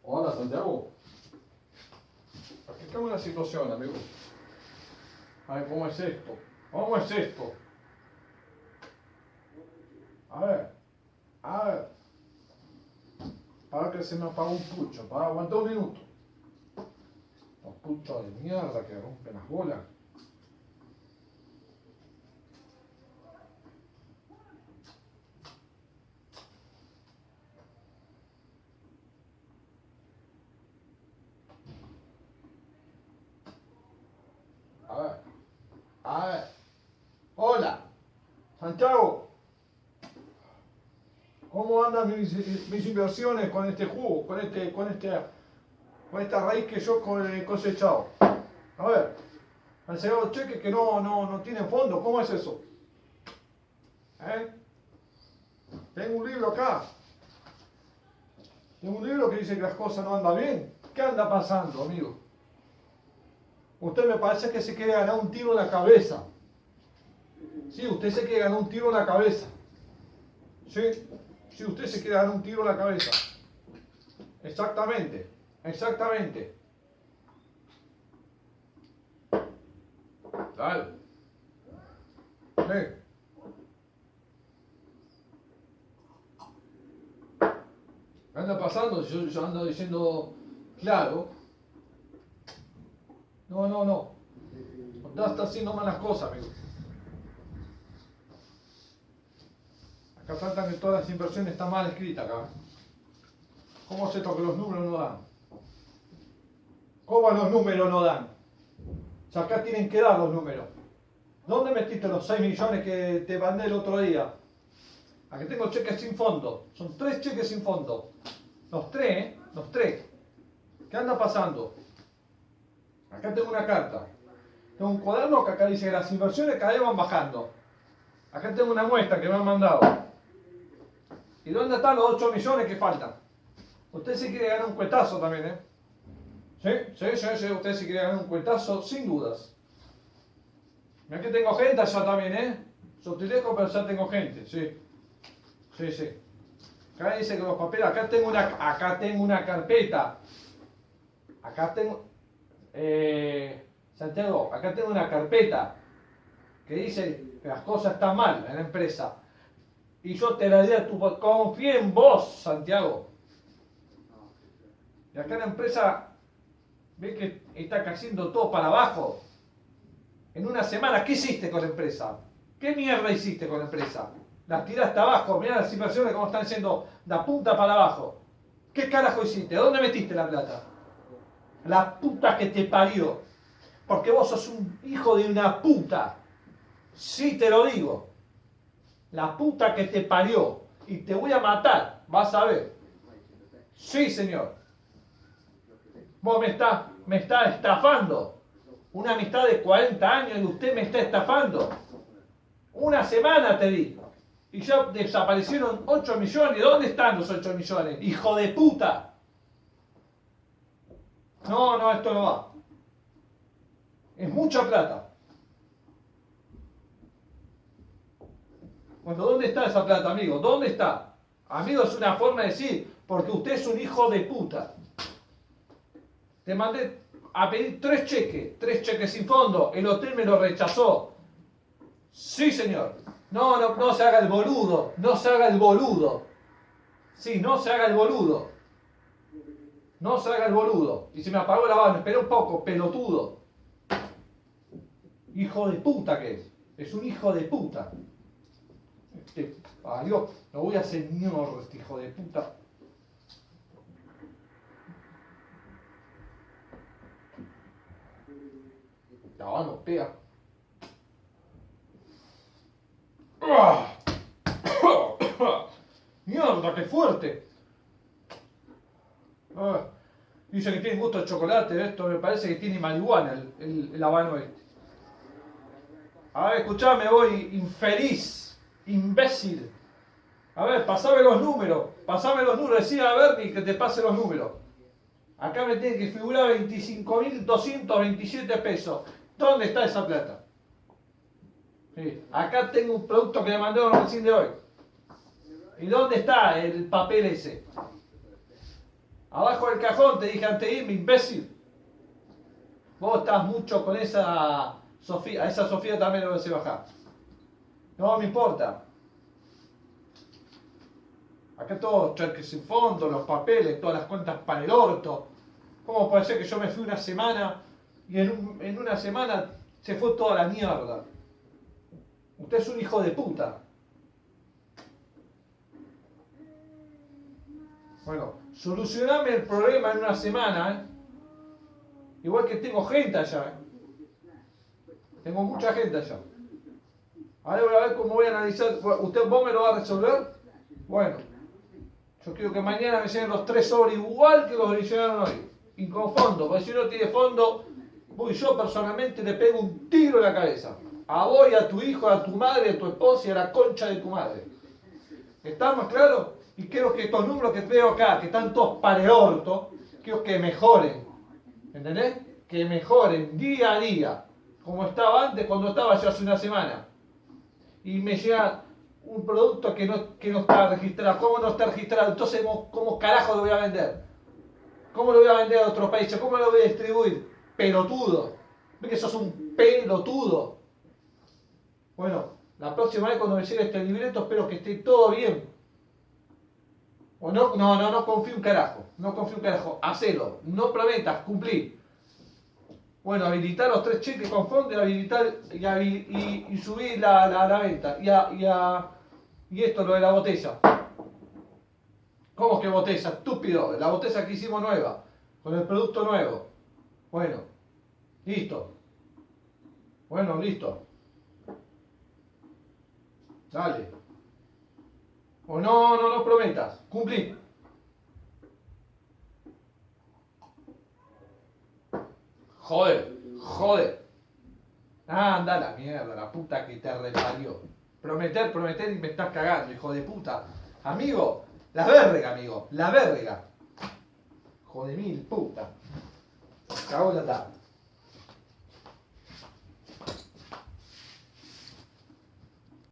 Hola, Santiago. Aquí tengo una situación, amigo. A ver, ¿cómo es esto? ¿Cómo es esto? A ver, a ver. Para que se me apaga un pucho, para aguantar un minuto. Los puchos de mierda que rompen las bolas. A ver, a ver. Hola, Santiago. ¿Cómo andan mis inversiones con este jugo, con esta raíz que yo he cosechado? A ver, han llegado cheques que no tienen fondo. ¿Cómo es eso? ¿Eh? Tengo un libro acá. Tengo un libro que dice que las cosas no andan bien. ¿Qué anda pasando, amigo? Usted me parece que se quiere ganar un tiro en la cabeza. Sí, usted se quiere ganar un tiro en la cabeza. Sí, sí, usted se quiere ganar un tiro en la cabeza. Exactamente, exactamente. Claro. Sí. ¿Qué anda pasando? Yo ando diciendo, claro. No. Usted está haciendo malas cosas, amigo. Acá faltan que todas las inversiones están mal escritas acá. ¿Cómo es esto que los números no dan? ¿Cómo los números no dan? O sea, acá tienen que dar los números. ¿Dónde metiste los 6 millones que te mandé el otro día? Aquí tengo cheques sin fondo. Son 3 cheques sin fondo. Los 3, ¿eh? Los 3. ¿Qué anda pasando? Acá tengo una carta. Tengo un cuaderno que acá dice que las inversiones cada vez van bajando. Acá tengo una muestra que me han mandado. ¿Y dónde están los 8 millones que faltan? Usted sí quiere ganar un cuetazo también, ¿eh? Sí. Usted sí quiere ganar un cuetazo, sin dudas. Mira que tengo gente allá también, ¿eh? Sotilejo, pero ya tengo gente, sí. Acá dice que los papeles, acá tengo una carpeta. Acá tengo, Santiago, acá tengo una carpeta que dice que las cosas están mal en la empresa. Y yo te la di a tu... Confía en vos, Santiago. Y acá la empresa ve que está cayendo todo para abajo. En una semana, ¿qué hiciste con la empresa? ¿Qué mierda hiciste con la empresa? Las tiraste abajo, mirá las inversiones como están yendo de punta para abajo. ¿Qué carajo hiciste? ¿Dónde metiste la plata? La puta que te parió. Porque vos sos un hijo de una puta. Sí te lo digo. La puta que te parió. Y te voy a matar. Vas a ver. Sí, señor. Vos me está estafando. Una amistad de 40 años y usted me está estafando. Una semana te di. Y ya desaparecieron 8 millones. ¿Dónde están los 8 millones? ¡Hijo de puta! No, esto no va. Es mucha plata. Bueno, ¿dónde está esa plata, amigo? ¿Dónde está? Amigo es una forma de decir, porque usted es un hijo de puta. Te mandé a pedir 3 cheques sin fondo. El hotel me lo rechazó. Sí, señor. No se haga el boludo. No se haga el boludo. Sí, no se haga el boludo. No se haga el boludo. Y se me apagó la mano. Espera un poco, pelotudo. Hijo de puta que es. Es un hijo de puta. Adiós. Lo voy a hacer mierda, este hijo de puta. La mano pega. ¡Mierda, qué fuerte! Dice que tiene gusto de chocolate, esto me parece que tiene marihuana el habano este. A ver, escuchame voy, infeliz, imbécil. A ver, pasame los números, decía a Bernie que te pase los números. Acá me tiene que figurar 25.227 pesos. ¿Dónde está esa plata? Sí. Acá tengo un producto que le mandaron recién de hoy. ¿Y dónde está el papel ese? Abajo del cajón te dije antes de irme, imbécil. Vos estás mucho con esa Sofía. A esa Sofía también lo vas a bajar. No me importa. Acá todo cheques sin fondo, los papeles, todas las cuentas para el orto. ¿Cómo puede ser que yo me fui una semana y en una semana se fue toda la mierda? Usted es un hijo de puta. Bueno, solucioname el problema en una semana, ¿eh? Igual que tengo gente allá, ¿eh? Tengo mucha gente allá. Ahora voy a ver cómo voy a analizar. ¿Vos me lo vas a resolver? Bueno, yo quiero que mañana me lleguen los 3 sobres igual que los que llegaron hoy. Y con fondo, porque si no tiene fondo, yo personalmente le pego un tiro en la cabeza. A vos y a tu hijo, a tu madre, a tu esposa y a la concha de tu madre. ¿Estamos claros? Y quiero que estos números que veo acá, que están todos pareorto, quiero que mejoren. ¿Entendés? Que mejoren día a día. Como estaba antes, cuando estaba yo hace una semana. Y me llega un producto que no está registrado. ¿Cómo no está registrado? Entonces, ¿cómo carajo lo voy a vender? ¿Cómo lo voy a vender a otros países? ¿Cómo lo voy a distribuir? Pelotudo. ¿Ves que sos un pelotudo? Bueno, la próxima vez cuando me llegue este libreto espero que esté todo bien. O no confío un carajo. No confío un carajo. Hacelo. No prometas, cumplí. Bueno, habilitar los 3 cheques con fondo y habilitar y subir la venta. Y esto, lo de la botella. ¿Cómo que botella? Estúpido. La botella que hicimos nueva. Con el producto nuevo. Bueno. Listo. Bueno, listo. Dale. O no prometas. Cumplí. Joder. Anda la mierda, la puta que te reparió. Prometer y me estás cagando, hijo de puta. Amigo, la verga, amigo. La verga. Hijo de mil puta. Cago en la tarde.